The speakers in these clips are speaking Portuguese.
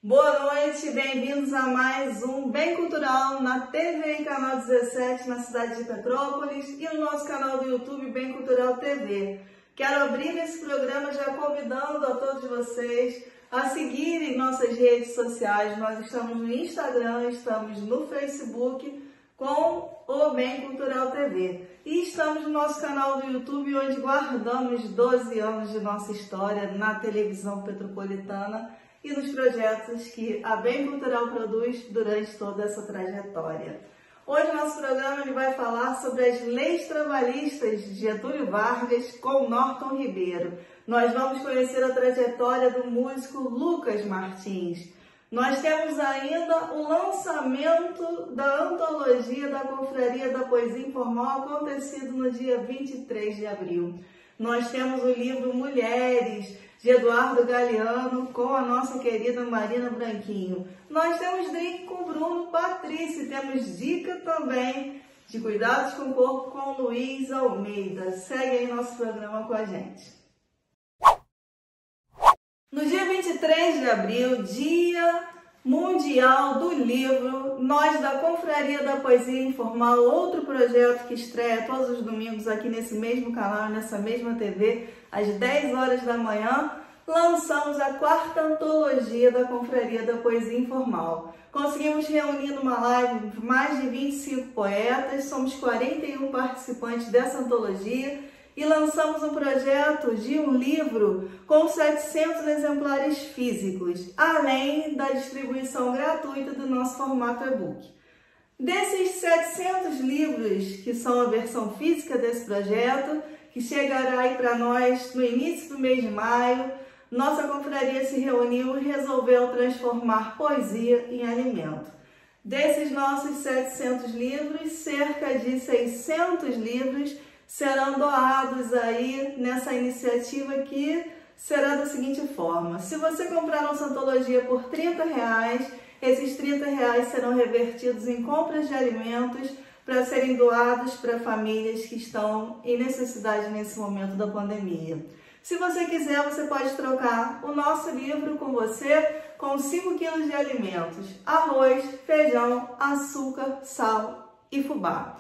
Boa noite, bem-vindos a mais um Bem Cultural na TV e Canal 17 na cidade de Petrópolis e no nosso canal do YouTube Bem Cultural TV. Quero abrir esse programa já convidando a todos vocês a seguirem nossas redes sociais. Nós estamos no Instagram, estamos no Facebook com o Bem Cultural TV. E estamos no nosso canal do YouTube, onde guardamos 12 anos de nossa história na televisão petropolitana e nos projetos que a Bem Cultural produz durante toda essa trajetória. Hoje nosso programa vai falar sobre as leis trabalhistas de Getúlio Vargas com Norton Ribeiro. Nós vamos conhecer a trajetória do músico Lucas Martins. Nós temos ainda o lançamento da antologia da Confraria da Poesia Informal, acontecido no dia 23 de abril. Nós temos o livro Mulheres, de Eduardo Galeano, com a nossa querida Marina Branquinho. Nós temos drink com Bruno Patrício e temos dica também de cuidados com o corpo com Luiz Almeida. Segue aí nosso programa com a gente. No dia 23 de abril, Dia Mundial do Livro, nós da Confraria da Poesia Informal, outro projeto que estreia todos os domingos aqui nesse mesmo canal, nessa mesma TV, às 10 horas da manhã, lançamos a 4ª antologia da Confraria da Poesia Informal. Conseguimos reunir numa live mais de 25 poetas, somos 41 participantes dessa antologia e lançamos um projeto de um livro com 700 exemplares físicos, além da distribuição gratuita do nosso formato e-book. Desses 700 livros, que são a versão física desse projeto, que chegará aí para nós no início do mês de maio, nossa confraria se reuniu e resolveu transformar poesia em alimento. Desses nossos 700 livros, cerca de 600 livros serão doados aí nessa iniciativa que será da seguinte forma: se você comprar nossa antologia por R$30, esses R$30 serão revertidos em compras de alimentos para serem doados para famílias que estão em necessidade nesse momento da pandemia. Se você quiser, você pode trocar o nosso livro com você com 5 kg de alimentos: arroz, feijão, açúcar, sal e fubá.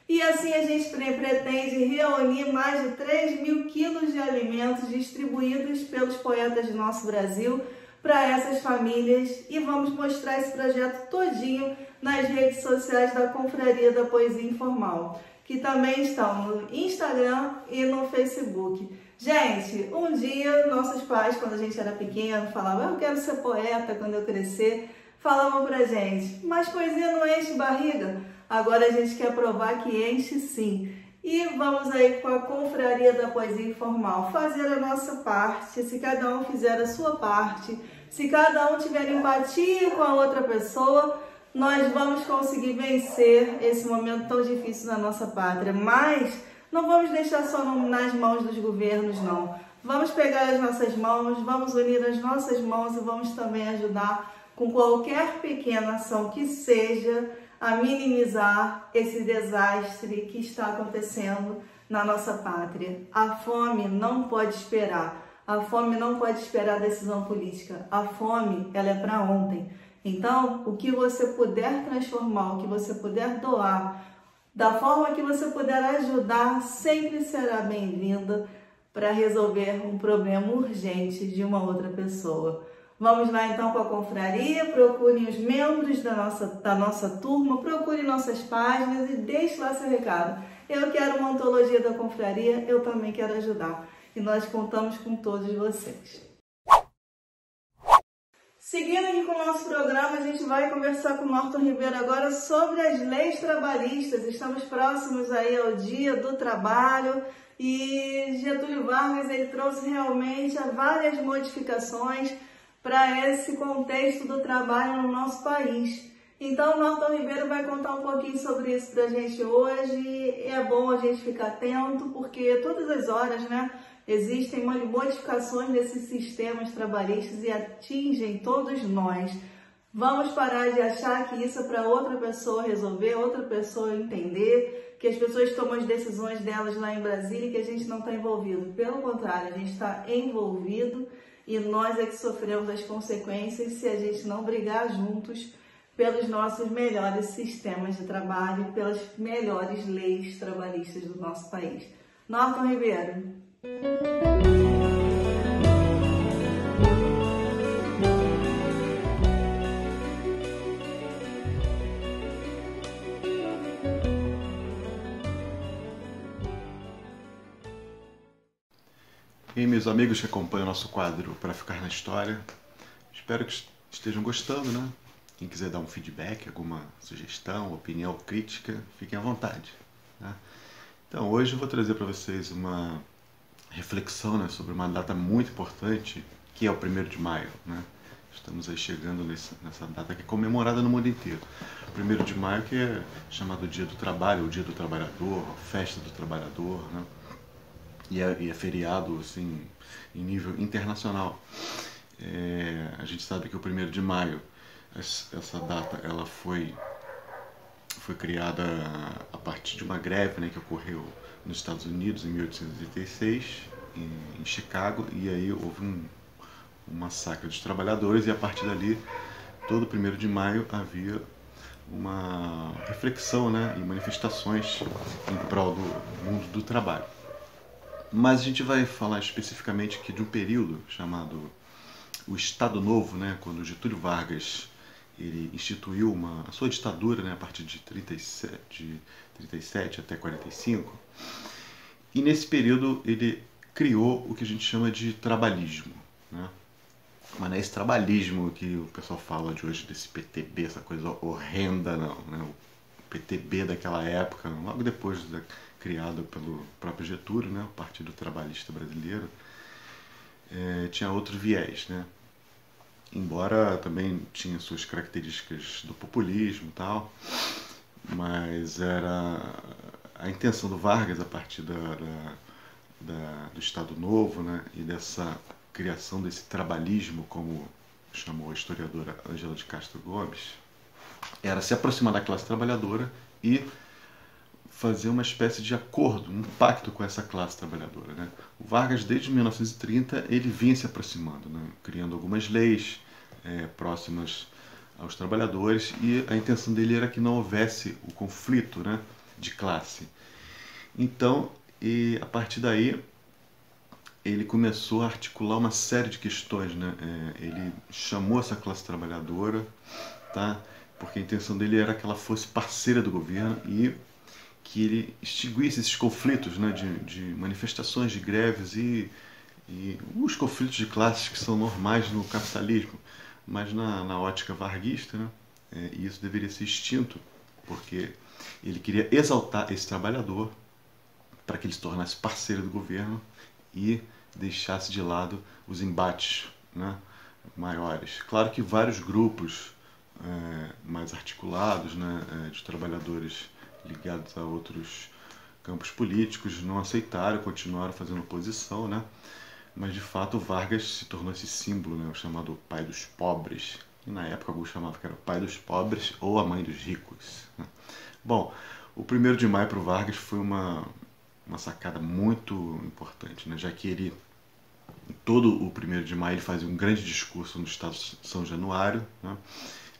E assim a gente pretende reunir mais de 3.000 quilos de alimentos distribuídos pelos poetas do nosso Brasil para essas famílias e vamos mostrar esse projeto todinho nas redes sociais da Confraria da Poesia Informal, que também estão no Instagram e no Facebook. Gente, um dia nossos pais, quando a gente era pequeno, falavam: eu quero ser poeta quando eu crescer, falavam pra gente: mas poesia não enche barriga? Agora a gente quer provar que enche sim. E vamos aí com a Confraria da Poesia Informal fazer a nossa parte. Se cada um fizer a sua parte, se cada um tiver empatia com a outra pessoa, nós vamos conseguir vencer esse momento tão difícil na nossa pátria. Mas não vamos deixar só nas mãos dos governos, não. Vamos pegar as nossas mãos, vamos unir as nossas mãos e vamos também ajudar com qualquer pequena ação que seja a minimizar esse desastre que está acontecendo na nossa pátria. A fome não pode esperar. A fome não pode esperar a decisão política. A fome, ela é para ontem. Então, o que você puder transformar, o que você puder doar, da forma que você puder ajudar, sempre será bem-vinda para resolver um problema urgente de uma outra pessoa. Vamos lá então com a confraria, procurem os membros da nossa turma, procurem nossas páginas e deixe lá seu recado. Eu quero uma antologia da confraria, eu também quero ajudar. E nós contamos com todos vocês. Seguindo aqui com o nosso programa, a gente vai conversar com o Norton Ribeiro agora sobre as leis trabalhistas. Estamos próximos aí ao Dia do Trabalho e Getúlio Vargas ele trouxe realmente várias modificações para esse contexto do trabalho no nosso país. Então, o Norton Ribeiro vai contar um pouquinho sobre isso para a gente hoje. É bom a gente ficar atento, porque todas as horas, né, existem modificações desses sistemas trabalhistas e atingem todos nós. Vamos parar de achar que isso é para outra pessoa resolver, outra pessoa entender, que as pessoas tomam as decisões delas lá em Brasília e que a gente não está envolvido. Pelo contrário, a gente está envolvido e nós é que sofremos as consequências se a gente não brigar juntos pelos nossos melhores sistemas de trabalho, pelas melhores leis trabalhistas do nosso país. Norton Ribeiro. E aí, meus amigos que acompanham o nosso quadro Para Ficar na História, espero que estejam gostando, né? Quem quiser dar um feedback, alguma sugestão, opinião, crítica, fiquem à vontade, né? Então, hoje eu vou trazer para vocês uma reflexão, né, sobre uma data muito importante, que é o 1º de maio, né? Estamos aí chegando nessa data que é comemorada no mundo inteiro. O 1º de maio, que é chamado Dia do Trabalho, o Dia do Trabalhador, Festa do Trabalhador, né? E é feriado, assim, em nível internacional. A gente sabe que o 1º de maio, essa data, ela foi criada a partir de uma greve, né, que ocorreu nos Estados Unidos em 1886, em Chicago, e aí houve um massacre dos trabalhadores, e a partir dali, todo 1º de maio havia uma reflexão, né, e manifestações em prol do mundo do trabalho. Mas a gente vai falar especificamente aqui de um período chamado o Estado Novo, né, quando Getúlio Vargas ele instituiu a sua ditadura, né, a partir de 37 até 45. E nesse período ele criou o que a gente chama de trabalhismo, né? Mas não é esse trabalhismo que o pessoal fala de hoje, desse PTB, essa coisa horrenda, não, né? O PTB daquela época, logo depois criado pelo próprio Getúlio, né, o Partido Trabalhista Brasileiro, tinha outro viés, né? Embora também tinha suas características do populismo e tal, mas era a intenção do Vargas, a partir do Estado Novo, né, e dessa criação desse trabalhismo, como chamou a historiadora Ângela de Castro Gomes, era se aproximar da classe trabalhadora e fazer uma espécie de acordo, um pacto com essa classe trabalhadora, né? O Vargas, desde 1930, ele vinha se aproximando, né, criando algumas leis próximas aos trabalhadores, e a intenção dele era que não houvesse o conflito, né, de classe. Então, a partir daí, ele começou a articular uma série de questões, né? Ele chamou essa classe trabalhadora, tá? Porque a intenção dele era que ela fosse parceira do governo e que ele extinguisse esses conflitos, né, de manifestações, de greves e os conflitos de classes que são normais no capitalismo, mas na ótica varguista, né, isso deveria ser extinto, porque ele queria exaltar esse trabalhador para que ele se tornasse parceiro do governo e deixasse de lado os embates, né, maiores. Claro que vários grupos mais articulados, né, de trabalhadores ligados a outros campos políticos não aceitaram, continuaram fazendo oposição, né? Mas de fato Vargas se tornou esse símbolo, né, o chamado pai dos pobres, e na época alguns chamavam que era o pai dos pobres ou a mãe dos ricos, né? Bom, o 1º de maio para o Vargas foi uma sacada muito importante, né, já que ele, todo o 1º de maio, ele fazia um grande discurso no estado de São Januário, né?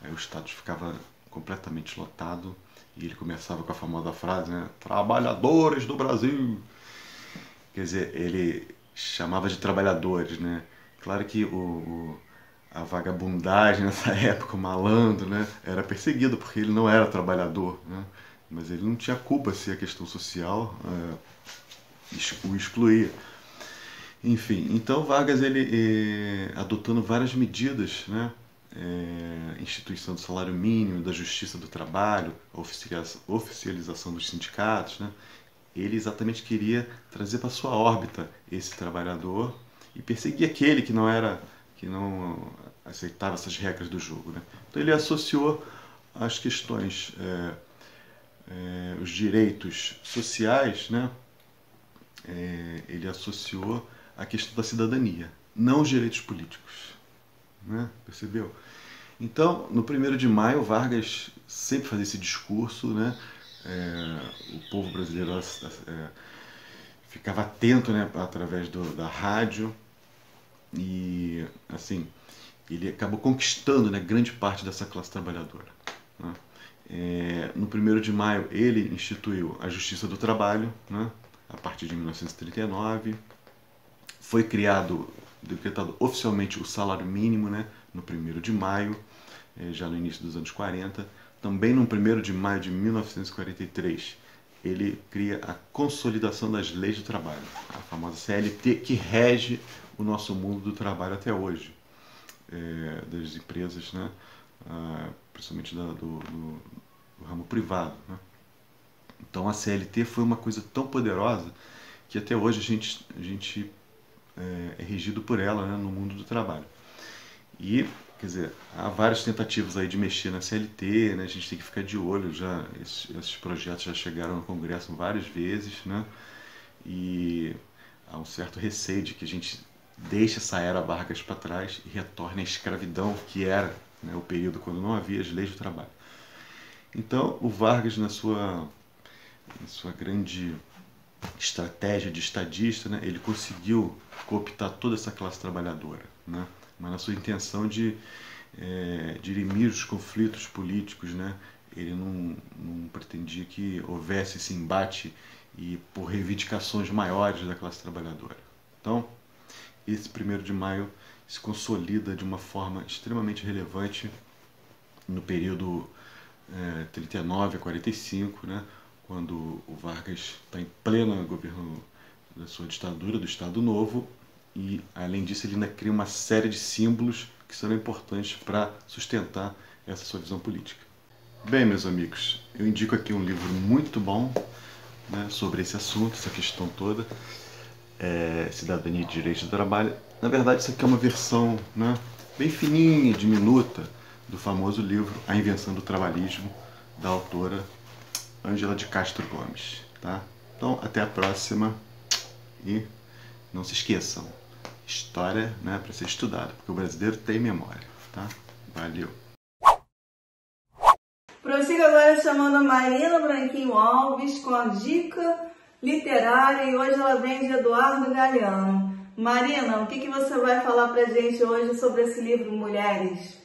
Aí o estádio ficava completamente lotado, e ele começava com a famosa frase, né, trabalhadores do Brasil. Quer dizer, ele chamava de trabalhadores, né? Claro que a vagabundagem nessa época, o malandro, né, era perseguido porque ele não era trabalhador, né? Mas ele não tinha culpa se a questão social o excluía. Enfim, então Vargas, ele adotando várias medidas, né, instituição do salário mínimo, da justiça do trabalho, oficialização dos sindicatos, né? Ele exatamente queria trazer para sua órbita esse trabalhador e perseguir aquele que não aceitava essas regras do jogo, né? Então ele associou as questões, os direitos sociais, né? Ele associou a questão da cidadania, não os direitos políticos, né? Percebeu? Então, no 1º de maio, Vargas sempre fazia esse discurso, né? O povo brasileiro ficava atento, né, através da rádio, E, assim, ele acabou conquistando, né, grande parte dessa classe trabalhadora, né? No 1º de maio, ele instituiu a Justiça do Trabalho, né, a partir de 1939. Foi decretado oficialmente o salário mínimo, né, no 1º de maio, já no início dos anos 40. Também no 1º de maio de 1943, ele cria a Consolidação das Leis do Trabalho, a famosa CLT, que rege o nosso mundo do trabalho até hoje, das empresas, né, principalmente do ramo privado, né. Então a CLT foi uma coisa tão poderosa que até hoje a gente é regido por ela, né, no mundo do trabalho. E, quer dizer, há várias tentativas aí de mexer na CLT, né, a gente tem que ficar de olho, esses projetos já chegaram no Congresso várias vezes, né, e há um certo receio de que a gente deixe essa era Vargas para trás e retorne à escravidão, que era, né, o período quando não havia as leis do trabalho. Então, o Vargas, na sua grande estratégia de estadista, né, ele conseguiu cooptar toda essa classe trabalhadora, né, mas na sua intenção de dirimir os conflitos políticos, né, ele não pretendia que houvesse esse embate e por reivindicações maiores da classe trabalhadora. Então, esse 1º de maio se consolida de uma forma extremamente relevante no período 39 a 45, né, quando o Vargas está em pleno governo da sua ditadura, do Estado Novo, e além disso ele ainda cria uma série de símbolos que serão importantes para sustentar essa sua visão política. Bem, meus amigos, eu indico aqui um livro muito bom, né, sobre esse assunto, essa questão toda, Cidadania e Direitos do Trabalho. Na verdade, isso aqui é uma versão, né, bem fininha, diminuta, do famoso livro A Invenção do Trabalhismo, da autora Ângela de Castro Gomes, tá? Então, até a próxima e não se esqueçam, história, né, para ser estudada, porque o brasileiro tem memória, tá? Valeu! Prossigo agora chamando a Marina Branquinho Alves com a dica literária e hoje ela vem de Eduardo Galeano. Marina, o que você vai falar pra gente hoje sobre esse livro Mulheres?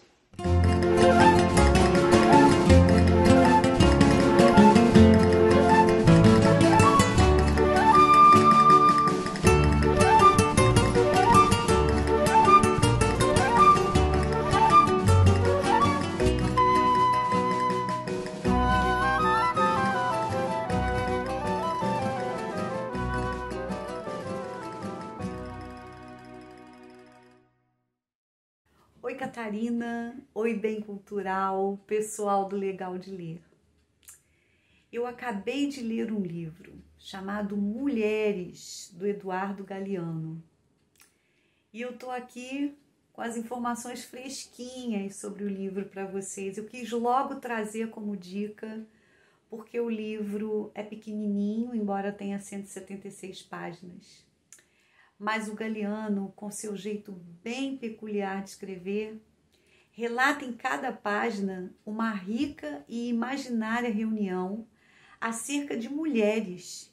Oi, Catarina. Oi, Bem Cultural, pessoal do Legal de Ler. Eu acabei de ler um livro chamado Mulheres, do Eduardo Galeano. E eu tô aqui com as informações fresquinhas sobre o livro para vocês. Eu quis logo trazer como dica, porque o livro é pequenininho, embora tenha 176 páginas. Mas o Galeano, com seu jeito bem peculiar de escrever, relata em cada página uma rica e imaginária reunião acerca de mulheres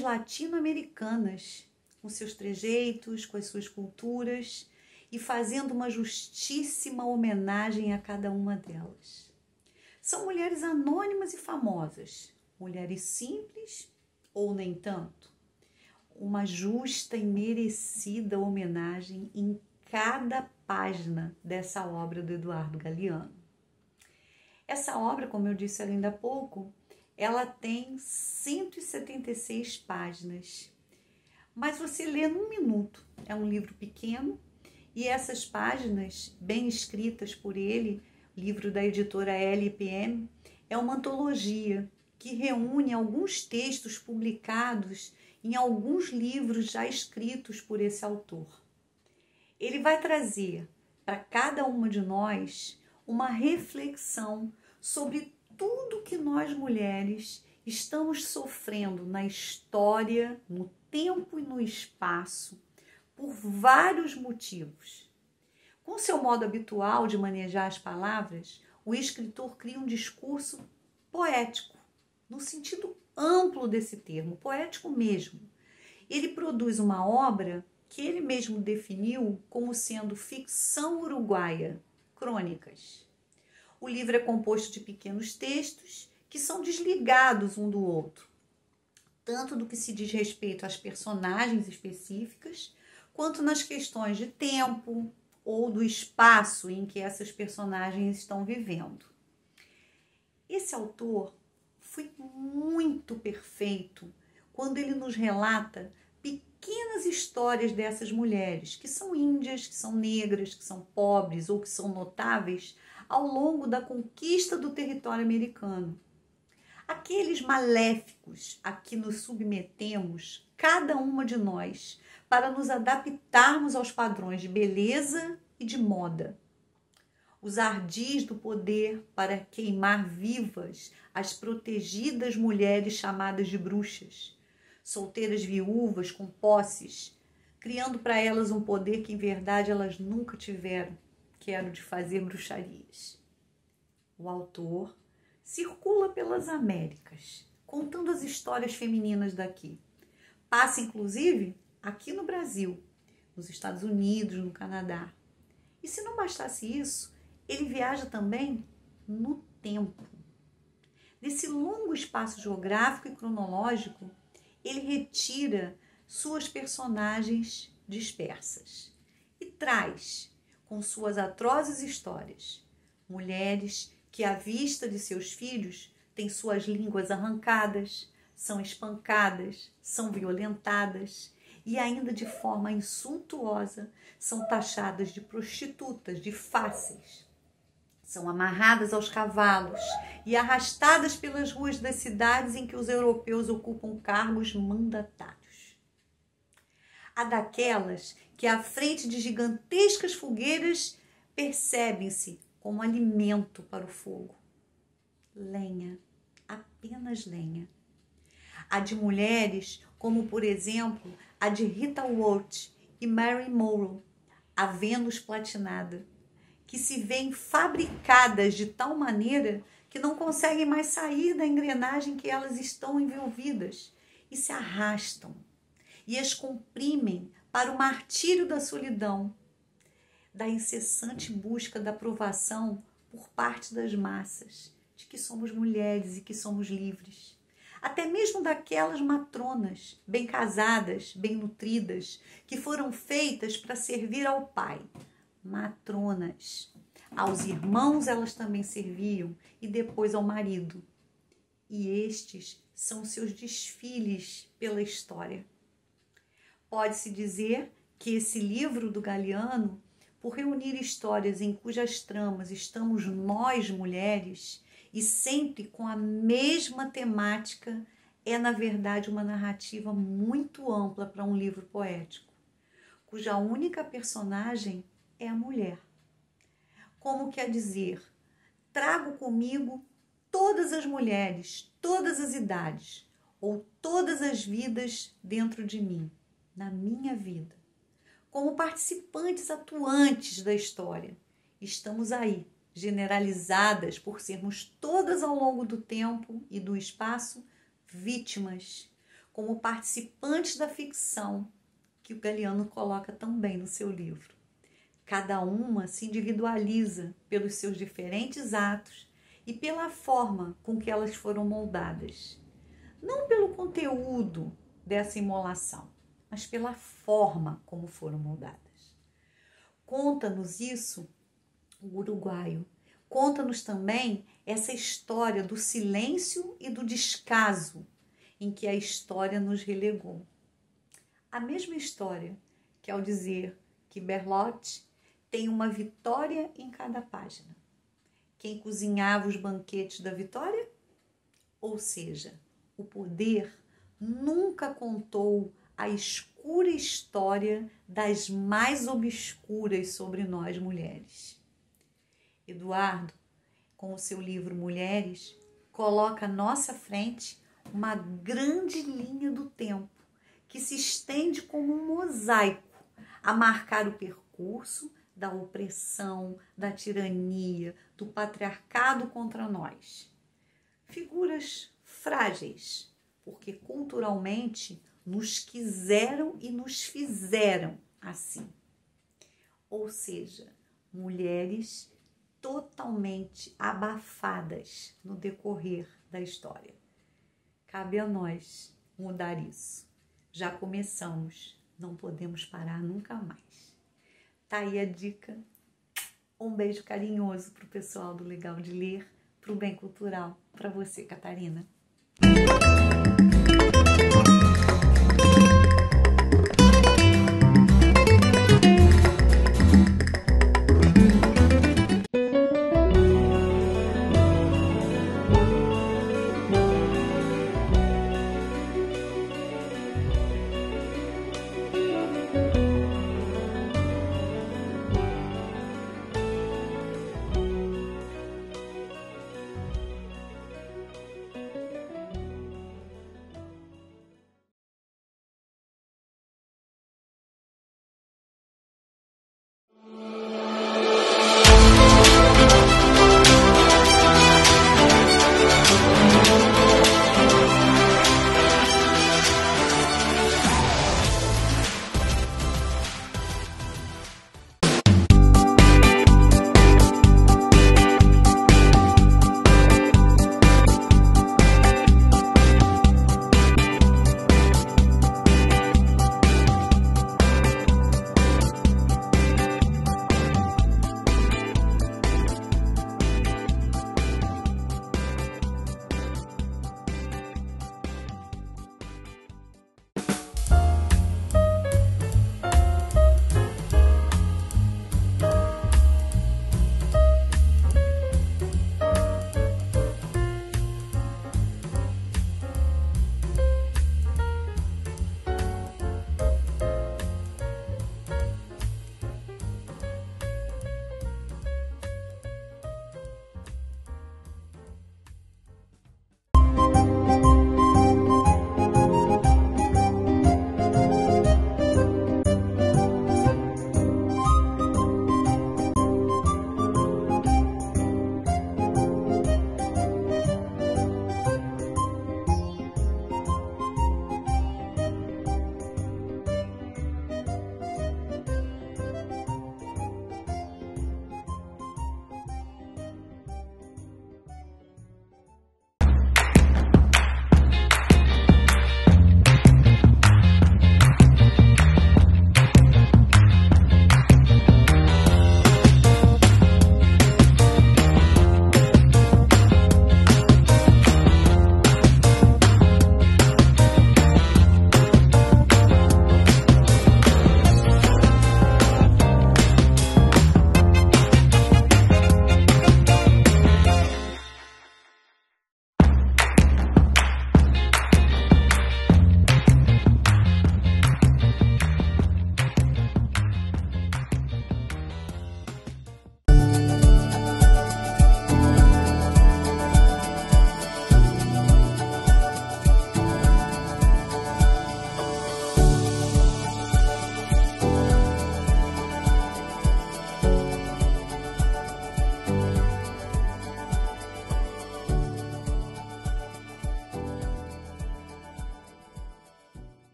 latino-americanas, com seus trejeitos, com as suas culturas e fazendo uma justíssima homenagem a cada uma delas. São mulheres anônimas e famosas, mulheres simples ou nem tanto. Uma justa e merecida homenagem em cada página dessa obra do Eduardo Galeano. Essa obra, como eu disse ainda há pouco, ela tem 176 páginas, mas você lê num minuto. É um livro pequeno e essas páginas, bem escritas por ele, livro da editora LPM, é uma antologia que reúne alguns textos publicados em alguns livros já escritos por esse autor. Ele vai trazer para cada uma de nós uma reflexão sobre tudo que nós mulheres estamos sofrendo na história, no tempo e no espaço, por vários motivos. Com seu modo habitual de manejar as palavras, o escritor cria um discurso poético, no sentido amplo desse termo, poético mesmo. Ele produz uma obra que ele mesmo definiu como sendo ficção uruguaia, crônicas. O livro é composto de pequenos textos que são desligados um do outro, tanto do que se diz respeito às personagens específicas, quanto nas questões de tempo ou do espaço em que essas personagens estão vivendo. Esse autor foi muito perfeito quando ele nos relata pequenas histórias dessas mulheres, que são índias, que são negras, que são pobres ou que são notáveis ao longo da conquista do território americano. Aqueles maléficos a que nos submetemos, cada uma de nós, para nos adaptarmos aos padrões de beleza e de moda. Os ardis do poder para queimar vivas as protegidas mulheres chamadas de bruxas, solteiras viúvas com posses, criando para elas um poder que em verdade elas nunca tiveram, que era o de fazer bruxarias. O autor circula pelas Américas, contando as histórias femininas daqui. Passa, inclusive, aqui no Brasil, nos Estados Unidos, no Canadá. E se não bastasse isso, ele viaja também no tempo. Nesse longo espaço geográfico e cronológico, ele retira suas personagens dispersas e traz, com suas atrozes histórias, mulheres que, à vista de seus filhos, têm suas línguas arrancadas, são espancadas, são violentadas e ainda de forma insultuosa são taxadas de prostitutas, de fáceis. São amarradas aos cavalos e arrastadas pelas ruas das cidades em que os europeus ocupam cargos mandatários. Há daquelas que, à frente de gigantescas fogueiras, percebem-se como alimento para o fogo. Lenha, apenas lenha. Há de mulheres como, por exemplo, a de Rita Worth e Mary Morrow, a Vênus platinada, que se veem fabricadas de tal maneira que não conseguem mais sair da engrenagem que elas estão envolvidas e se arrastam e as comprimem para o martírio da solidão, da incessante busca da aprovação por parte das massas, de que somos mulheres e que somos livres. Até mesmo daquelas matronas, bem casadas, bem nutridas, que foram feitas para servir ao pai. Matronas. Aos irmãos elas também serviam e depois ao marido. E estes são seus desfiles pela história. Pode-se dizer que esse livro do Galiano, por reunir histórias em cujas tramas estamos nós mulheres e sempre com a mesma temática, é na verdade uma narrativa muito ampla para um livro poético, cuja única personagem é a mulher. Como quer dizer, trago comigo todas as mulheres, todas as idades, ou todas as vidas dentro de mim, na minha vida. Como participantes atuantes da história, estamos aí, generalizadas por sermos todas ao longo do tempo e do espaço vítimas, como participantes da ficção que o Galiano coloca tão bem no seu livro. Cada uma se individualiza pelos seus diferentes atos e pela forma com que elas foram moldadas. Não pelo conteúdo dessa imolação, mas pela forma como foram moldadas. Conta-nos isso o uruguaio. Conta-nos também essa história do silêncio e do descaso em que a história nos relegou. A mesma história que, ao dizer que Berlotte tem uma vitória em cada página. Quem cozinhava os banquetes da vitória? Ou seja, o poder nunca contou a escura história das mais obscuras sobre nós mulheres. Eduardo, com o seu livro Mulheres, coloca à nossa frente uma grande linha do tempo que se estende como um mosaico a marcar o percurso da opressão, da tirania, do patriarcado contra nós. Figuras frágeis, porque culturalmente nos quiseram e nos fizeram assim. Ou seja, mulheres totalmente abafadas no decorrer da história. Cabe a nós mudar isso. Já começamos, não podemos parar nunca mais. Tá aí a dica. Um beijo carinhoso pro pessoal do Legal de Ler, pro Bem Cultural, para você, Catarina.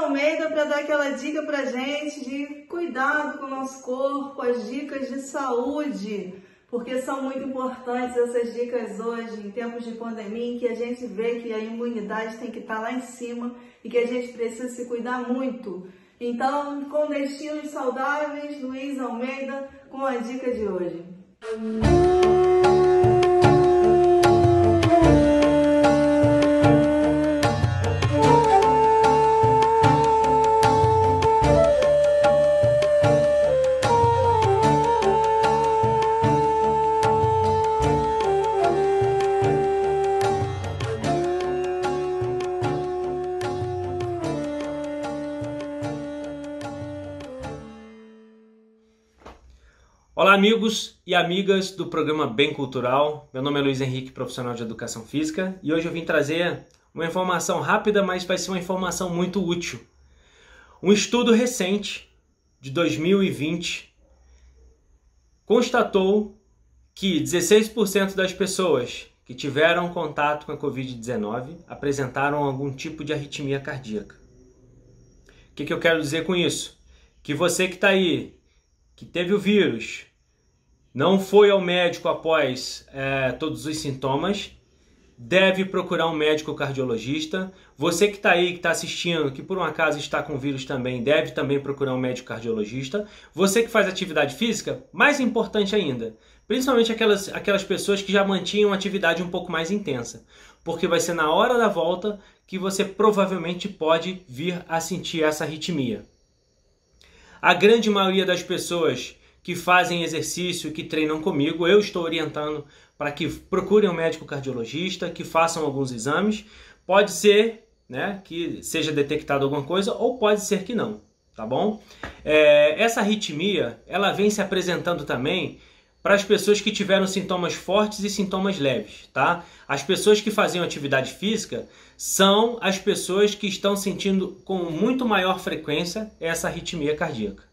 Almeida para dar aquela dica pra gente de cuidado com o nosso corpo, as dicas de saúde, porque são muito importantes essas dicas hoje, em tempos de pandemia, em que a gente vê que a imunidade tem que estar lá em cima e que a gente precisa se cuidar muito. Então, com destinos saudáveis, Luiz Almeida com a dica de hoje. Olá amigos e amigas do programa Bem Cultural, meu nome é Luiz Henrique, profissional de Educação Física, e hoje eu vim trazer uma informação rápida, mas vai ser uma informação muito útil. Um estudo recente, de 2020, constatou que 16% das pessoas que tiveram contato com a Covid-19 apresentaram algum tipo de arritmia cardíaca. O que eu quero dizer com isso? Que você que está aí, que teve o vírus, não foi ao médico após todos os sintomas, deve procurar um médico cardiologista. Você que está aí, que está assistindo, que por um acaso está com vírus também, deve também procurar um médico cardiologista. Você que faz atividade física, mais importante ainda, principalmente aquelas pessoas que já mantinham atividade um pouco mais intensa, porque vai ser na hora da volta que você provavelmente pode vir a sentir essa arritmia. A grande maioria das pessoas que fazem exercício, que treinam comigo, eu estou orientando para que procurem um médico cardiologista, que façam alguns exames. Pode ser, né, que seja detectado alguma coisa ou pode ser que não, tá bom? Essa arritmia, ela vem se apresentando também para as pessoas que tiveram sintomas fortes e sintomas leves, tá? As pessoas que faziam atividade física são as pessoas que estão sentindo com muito maior frequência essa arritmia cardíaca.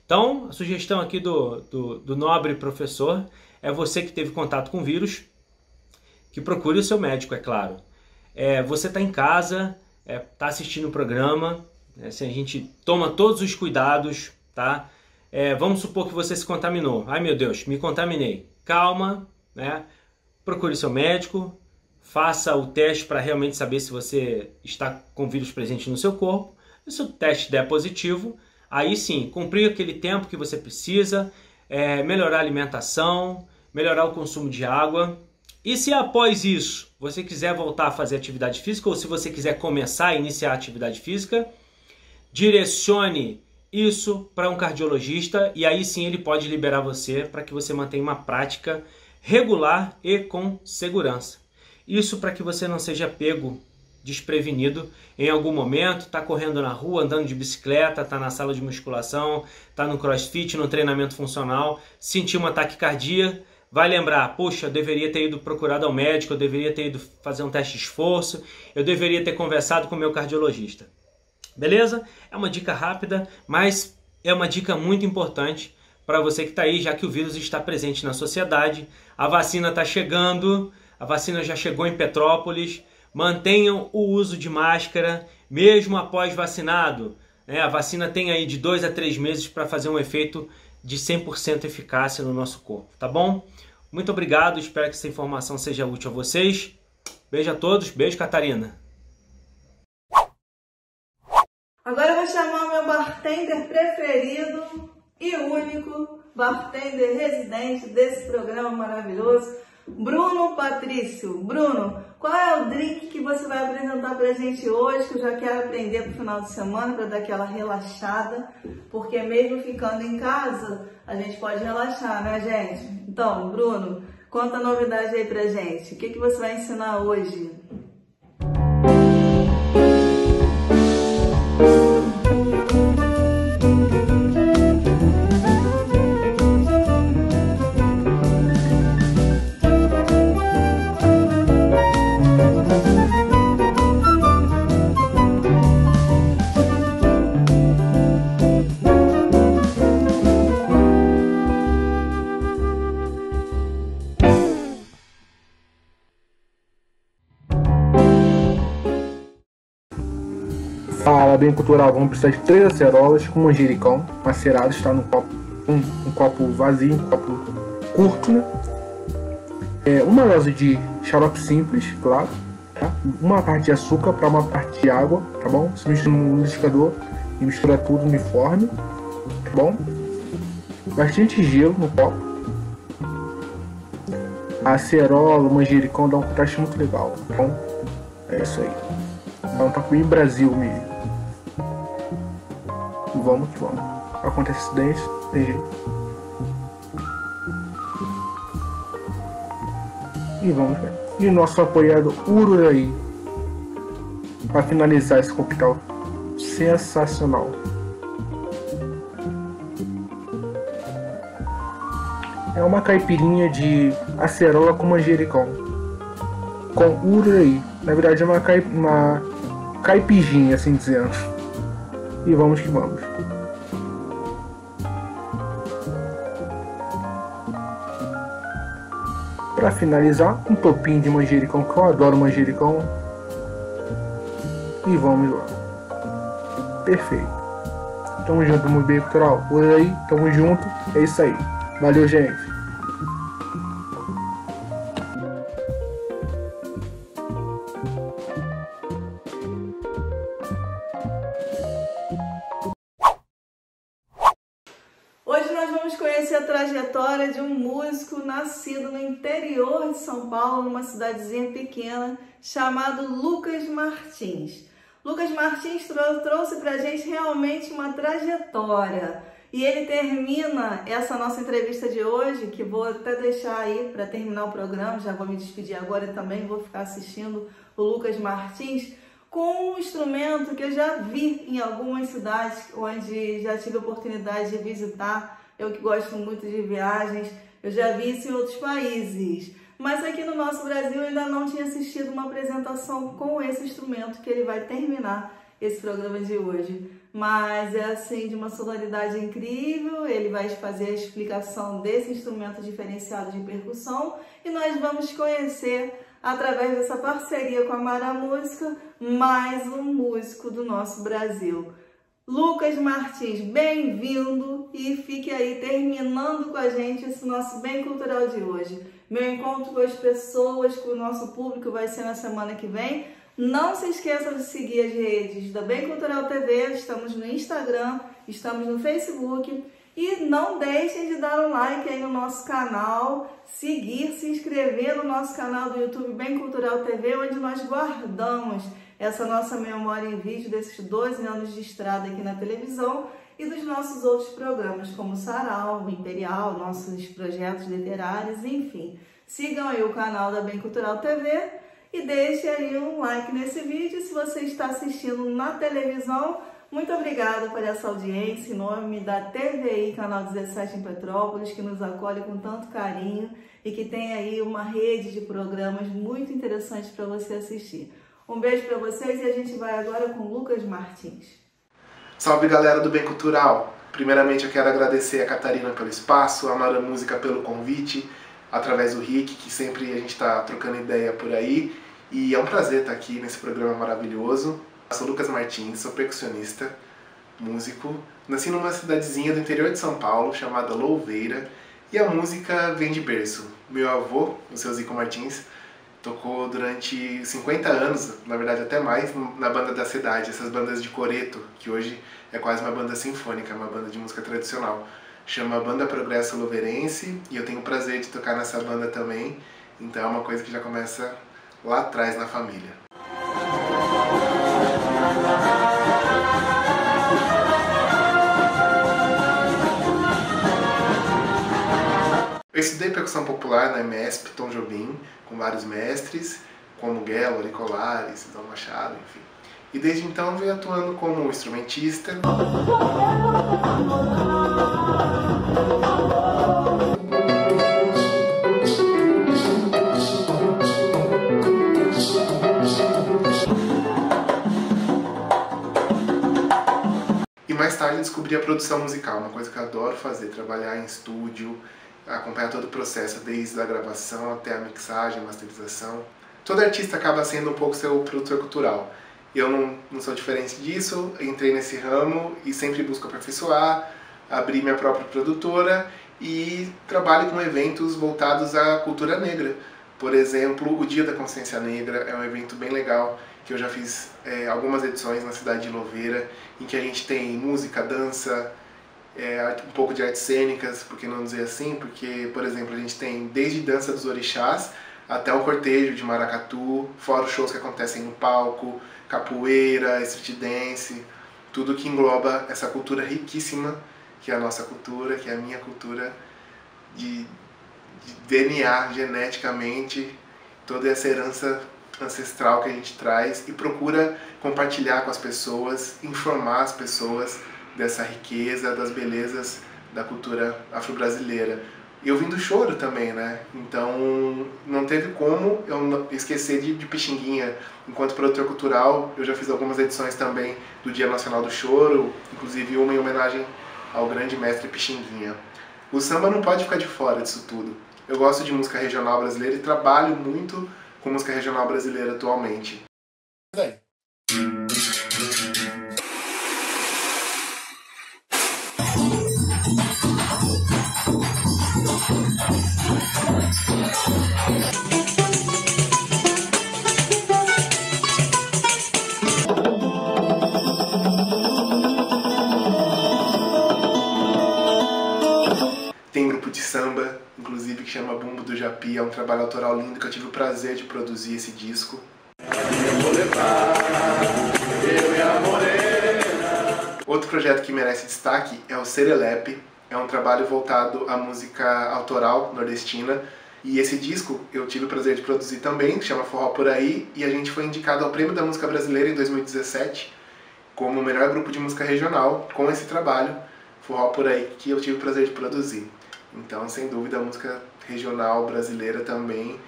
Então, a sugestão aqui do nobre professor é você que teve contato com o vírus, que procure o seu médico, é claro. Você está em casa, está assistindo o programa, se a gente toma todos os cuidados, tá? Vamos supor que você se contaminou. Ai meu Deus, me contaminei. Calma, né? Procure seu médico, faça o teste para realmente saber se você está com vírus presente no seu corpo. E se o teste der positivo, aí sim, cumprir aquele tempo que você precisa, melhorar a alimentação, melhorar o consumo de água. E se após isso você quiser voltar a fazer atividade física, ou se você quiser começar a iniciar a atividade física, direcione isso para um cardiologista e aí sim ele pode liberar você para que você mantenha uma prática regular e com segurança. Isso para que você não seja pego desprevenido em algum momento, está correndo na rua, andando de bicicleta, está na sala de musculação, está no crossfit, no treinamento funcional, sentiu uma taquicardia, vai lembrar, poxa, eu deveria ter ido procurado ao médico, eu deveria ter ido fazer um teste de esforço, eu deveria ter conversado com o meu cardiologista. Beleza? É uma dica rápida, mas é uma dica muito importante para você que está aí, já que o vírus está presente na sociedade. A vacina está chegando, a vacina já chegou em Petrópolis. Mantenham o uso de máscara, mesmo após vacinado. A vacina tem aí de 2 a 3 meses para fazer um efeito de 100% eficácia no nosso corpo, tá bom? Muito obrigado, espero que essa informação seja útil a vocês. Beijo a todos, beijo Catarina. Agora eu vou chamar o meu bartender preferido e único, bartender residente desse programa maravilhoso, Bruno Patrício. Bruno, qual é o drink que você vai apresentar pra gente hoje, que eu já quero aprender pro final de semana, para dar aquela relaxada, porque mesmo ficando em casa, a gente pode relaxar, né, gente? Então, Bruno, conta a novidade aí pra gente. O que você vai ensinar hoje? Fala bem cultural, vamos precisar de 3 acerolas com manjericão macerado, está no copo, um copo vazio, um copo curto, né? Uma dose de xarope simples, claro, tá? Uma parte de açúcar para uma parte de água, tá bom? Você mistura no liquidificador e mistura tudo uniforme, tá bom? Bastante gelo no copo. A acerola, o manjericão dá um contraste muito legal, tá bom? É isso aí. Então tá bem Brasil mesmo. Vamos que vamos. Acontece acidente, tem jeito. E vamos ver. E nosso apoiado Ururaí, para finalizar esse coquetel sensacional. É uma caipirinha de acerola com manjericão, com Ururaí. Na verdade é uma caipijinha, assim dizendo. E vamos que vamos. Para finalizar, um topinho de manjericão, que eu adoro manjericão. E vamos lá. Perfeito. Tamo junto, muito bem, cultural. Por aí, tamo junto. É isso aí. Valeu, gente. Hoje nós vamos conhecer a trajetória de um músico nascido no interior de São Paulo, numa cidadezinha pequena, chamado Lucas Martins. Lucas Martins trouxe pra gente realmente uma trajetória. E ele termina essa nossa entrevista de hoje, que vou até deixar aí para terminar o programa, já vou me despedir agora e também vou ficar assistindo o Lucas Martins, com um instrumento que eu já vi em algumas cidades onde já tive a oportunidade de visitar. Eu que gosto muito de viagens, eu já vi isso em outros países. Mas aqui no nosso Brasil eu ainda não tinha assistido uma apresentação com esse instrumento que ele vai terminar esse programa de hoje. Mas é assim, de uma sonoridade incrível, ele vai fazer a explicação desse instrumento diferenciado de percussão e nós vamos conhecer, através dessa parceria com a Mara Música, mais um músico do nosso Brasil. Lucas Martins, bem-vindo e fique aí terminando com a gente esse nosso Bem Cultural de hoje. Meu encontro com as pessoas, com o nosso público vai ser na semana que vem. Não se esqueçam de seguir as redes da Bem Cultural TV, estamos no Instagram, estamos no Facebook. E não deixem de dar um like aí no nosso canal, seguir, se inscrever no nosso canal do YouTube Bem Cultural TV, onde nós guardamos essa nossa memória em vídeo desses 12 anos de estrada aqui na televisão e dos nossos outros programas, como o Sarau, o Imperial, nossos projetos literários, enfim. Sigam aí o canal da Bem Cultural TV e deixem aí um like nesse vídeo. Se você está assistindo na televisão, muito obrigada por essa audiência, em nome da TVI Canal 17 em Petrópolis, que nos acolhe com tanto carinho e que tem aí uma rede de programas muito interessantes para você assistir. Um beijo para vocês e a gente vai agora com Lucas Martins. Salve galera do Bem Cultural! Primeiramente eu quero agradecer a Catarina pelo espaço, a Mara Música pelo convite, através do Rick, que sempre a gente está trocando ideia por aí. E é um prazer estar aqui nesse programa maravilhoso. Eu sou Lucas Martins, sou percussionista, músico. Nasci numa cidadezinha do interior de São Paulo, chamada Louveira, e a música vem de berço. Meu avô, o seu Zico Martins, tocou durante 50 anos, na verdade até mais, na banda da cidade, essas bandas de coreto, que hoje é quase uma banda sinfônica, uma banda de música tradicional. Chama Banda Progresso Louveirense, e eu tenho o prazer de tocar nessa banda também, então é uma coisa que já começa lá atrás na família. Eu estudei percussão popular na MESP Tom Jobim, com vários mestres, como Guelo, Auricolares, Dom Machado, enfim. E desde então venho atuando como instrumentista. E mais tarde descobri a produção musical, uma coisa que eu adoro fazer, trabalhar em estúdio, acompanhar todo o processo, desde a gravação até a mixagem, a masterização. Todo artista acaba sendo um pouco seu produtor cultural. Eu não sou diferente disso, entrei nesse ramo e sempre busco aperfeiçoar, abrir minha própria produtora e trabalho com eventos voltados à cultura negra. Por exemplo, o Dia da Consciência Negra é um evento bem legal, que eu já fiz algumas edições na cidade de Louveira, em que a gente tem música, dança, um pouco de artes cênicas, por que não dizer assim, porque, por exemplo, a gente tem desde dança dos orixás até o cortejo de maracatu, fora os shows que acontecem no palco, capoeira, street dance, tudo que engloba essa cultura riquíssima, que é a nossa cultura, que é a minha cultura, de DNA, geneticamente, toda essa herança ancestral que a gente traz e procura compartilhar com as pessoas, informar as pessoas dessa riqueza, das belezas da cultura afro-brasileira. E eu vim do choro também, né? Então não teve como eu esquecer de Pixinguinha. Enquanto produtor cultural, eu já fiz algumas edições também do Dia Nacional do Choro, inclusive uma em homenagem ao grande mestre Pixinguinha. O samba não pode ficar de fora disso tudo. Eu gosto de música regional brasileira e trabalho muito com música regional brasileira atualmente. Tem grupo de samba, inclusive, que chama Bumbo do Japi, é um trabalho autoral lindo que eu tive o prazer de produzir esse disco. Outro projeto que merece destaque é o Serelepe, é um trabalho voltado à música autoral nordestina, e esse disco eu tive o prazer de produzir também, que chama Forró Por Aí, e a gente foi indicado ao Prêmio da Música Brasileira em 2017 como o melhor grupo de música regional com esse trabalho, Forró Por Aí, que eu tive o prazer de produzir. Então, sem dúvida, a música regional brasileira também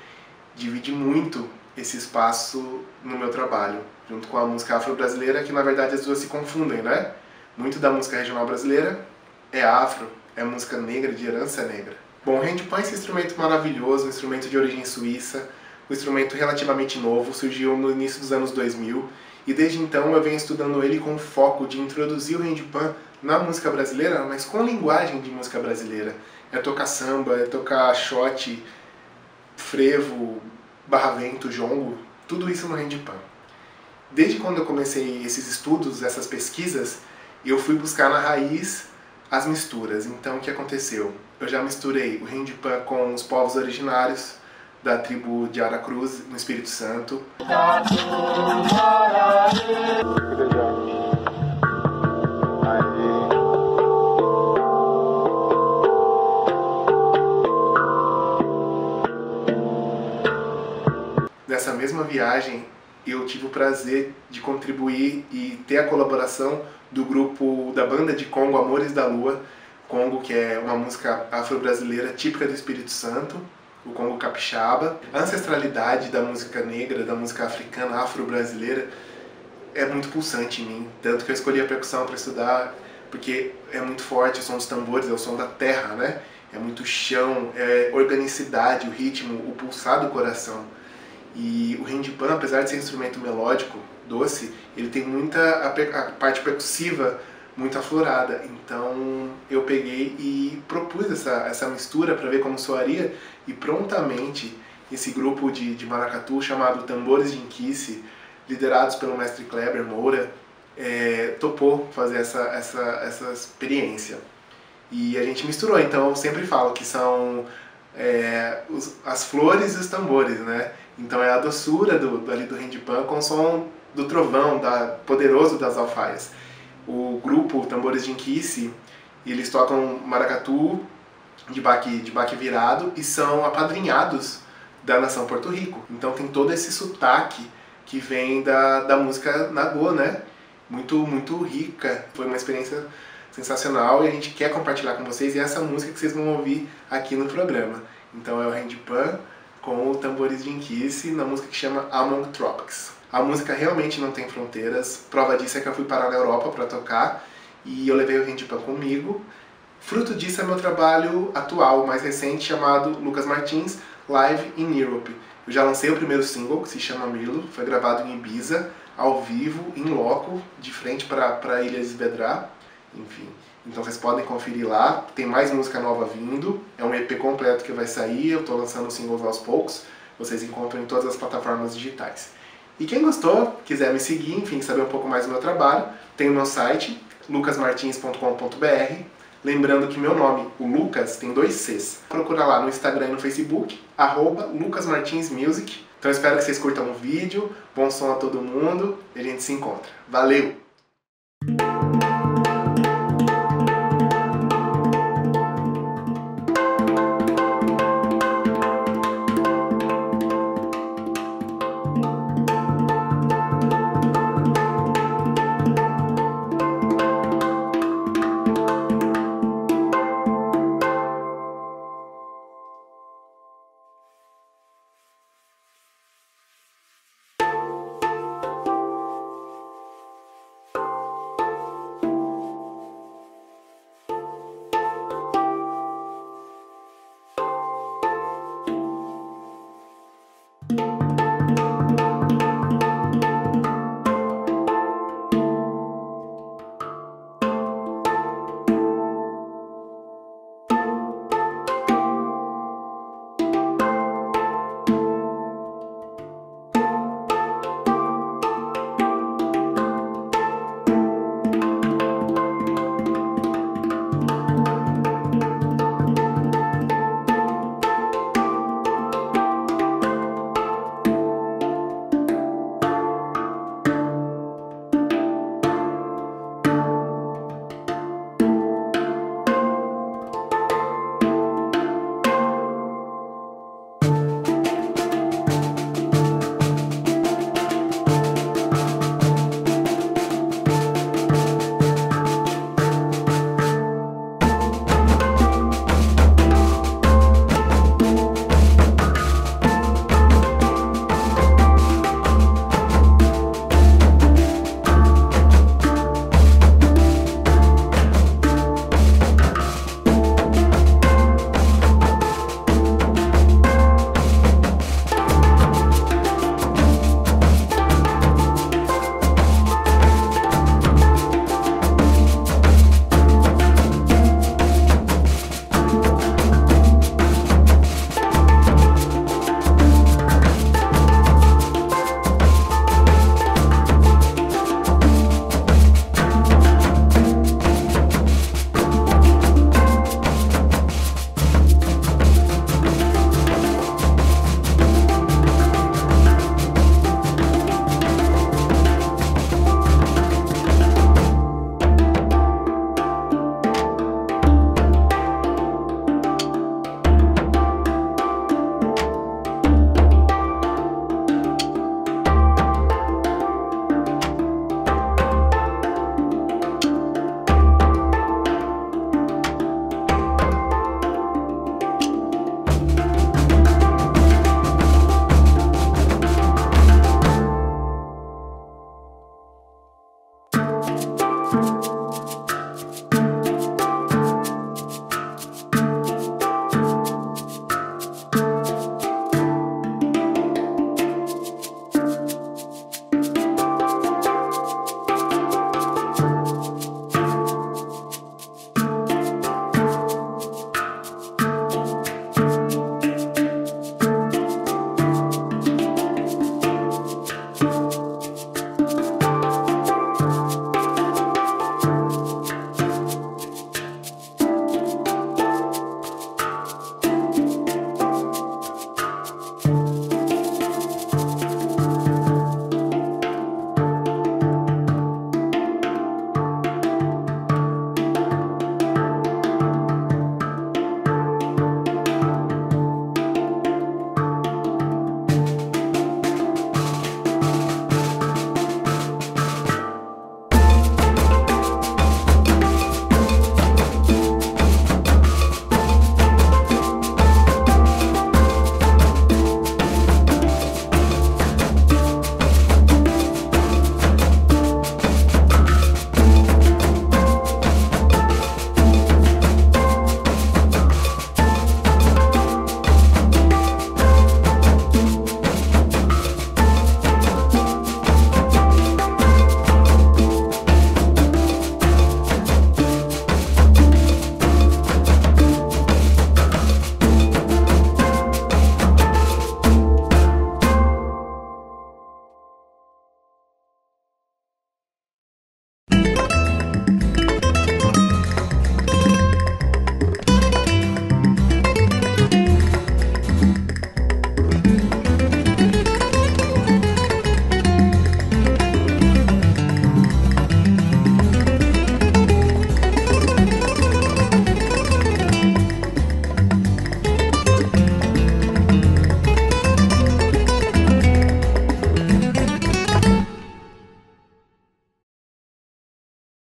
divide muito esse espaço no meu trabalho, junto com a música afro-brasileira, que na verdade as duas se confundem, né? Muito da música regional brasileira é afro, é música negra, de herança negra. Bom, o handpan é esse instrumento maravilhoso, um instrumento de origem suíça, um instrumento relativamente novo, surgiu no início dos anos 2000, e desde então eu venho estudando ele com o foco de introduzir o handpan na música brasileira, mas com linguagem de música brasileira. É tocar samba, é tocar shot, frevo, barravento, jongo, tudo isso no handpan. Desde quando eu comecei esses estudos, essas pesquisas, eu fui buscar na raiz as misturas. Então o que aconteceu? Eu já misturei o handpan com os povos originários da tribo de Aracruz, no Espírito Santo. Nessa mesma viagem, eu tive o prazer de contribuir e ter a colaboração do grupo da banda de Congo Amores da Lua, Congo, que é uma música afro-brasileira típica do Espírito Santo, o Congo capixaba. A ancestralidade da música negra, da música africana, afro-brasileira, é muito pulsante em mim, tanto que eu escolhi a percussão para estudar, porque é muito forte o som dos tambores, é o som da terra, né? É muito chão, é organicidade, o ritmo, o pulsar do coração. E o handpan, apesar de ser um instrumento melódico, doce, ele tem muita a parte percussiva muito aflorada. Então eu peguei e propus essa mistura para ver como soaria, e prontamente esse grupo de maracatu chamado Tambores de Inquice, liderados pelo mestre Kleber Moura, topou fazer essa experiência. E a gente misturou, então eu sempre falo que são as flores e os tambores, né? Então é a doçura ali do handpan com o som do trovão, poderoso das alfaias. O grupo Tambores de Inquice, eles tocam maracatu de baque virado e são apadrinhados da nação Porto Rico. Então tem todo esse sotaque que vem da música nagô, né? Muito rica. Foi uma experiência sensacional e a gente quer compartilhar com vocês, e é essa música que vocês vão ouvir aqui no programa. Então é o handpan com o Tambores de Inquice na música que chama Among Tropics. A música realmente não tem fronteiras, prova disso é que eu fui parar na Europa para tocar e eu levei o handpan comigo. Fruto disso é meu trabalho atual, mais recente, chamado Lucas Martins Live in Europe. Eu já lancei o primeiro single, que se chama Milo, foi gravado em Ibiza, ao vivo, in loco, de frente para a Ilha de Esvedra, enfim. Então vocês podem conferir lá, tem mais música nova vindo, é um EP completo que vai sair, eu estou lançando singles aos poucos, vocês encontram em todas as plataformas digitais. E quem gostou, quiser me seguir, enfim, saber um pouco mais do meu trabalho, tem o meu site, lucasmartins.com.br, lembrando que meu nome, o Lucas, tem 2 Cs. Procura lá no Instagram e no Facebook, @lucasmartinsmusic. Então eu espero que vocês curtam o vídeo, bom som a todo mundo, e a gente se encontra. Valeu!